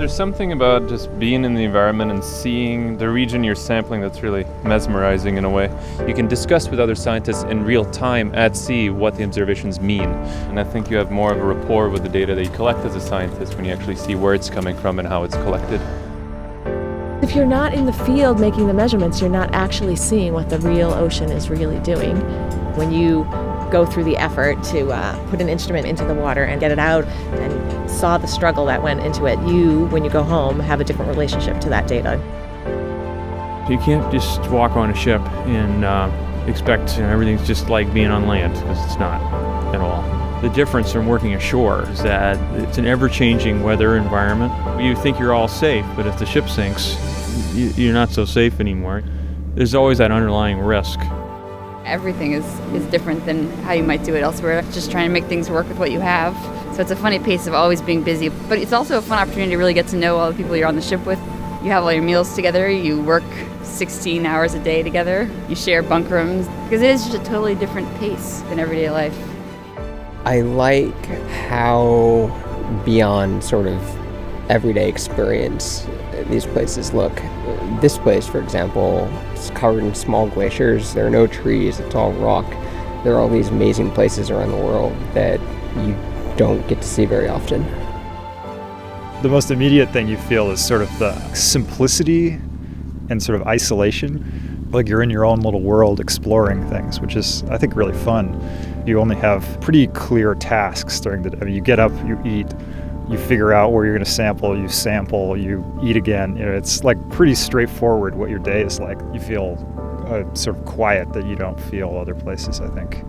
There's something about just being in the environment and seeing the region you're sampling that's really mesmerizing in a way. You can discuss with other scientists in real time at sea what the observations mean. And I think you have more of a rapport with the data that you collect as a scientist when you actually see where it's coming from and how it's collected. If you're not in the field making the measurements, you're not actually seeing what the real ocean is really doing. When you go through the effort to put an instrument into the water and get it out and saw the struggle that went into it, you, when you go home, have a different relationship to that data. You can't just walk on a ship and expect everything's just like being on land, because it's not at all. The difference from working ashore is that it's an ever-changing weather environment. You think you're all safe, but if the ship sinks, you're not so safe anymore. There's always that underlying risk. Everything is different than how you might do it elsewhere, just trying to make things work with what you have. So it's a funny pace of always being busy, but it's also a fun opportunity to really get to know all the people you're on the ship with. You have all your meals together, you work 16 hours a day together, you share bunk rooms, because it is just a totally different pace than everyday life. I like how beyond sort of everyday experience these places look. This place, for example, is covered in small glaciers. There are no trees, it's all rock. There are all these amazing places around the world that you don't get to see very often. The most immediate thing you feel is sort of the simplicity and sort of isolation. Like you're in your own little world exploring things, which is, I think, really fun. You only have pretty clear tasks during the day. I mean, you get up, you eat, you figure out where you're going to sample, you eat again. You know, it's like pretty straightforward what your day is like. You feel sort of quiet that you don't feel other places, I think.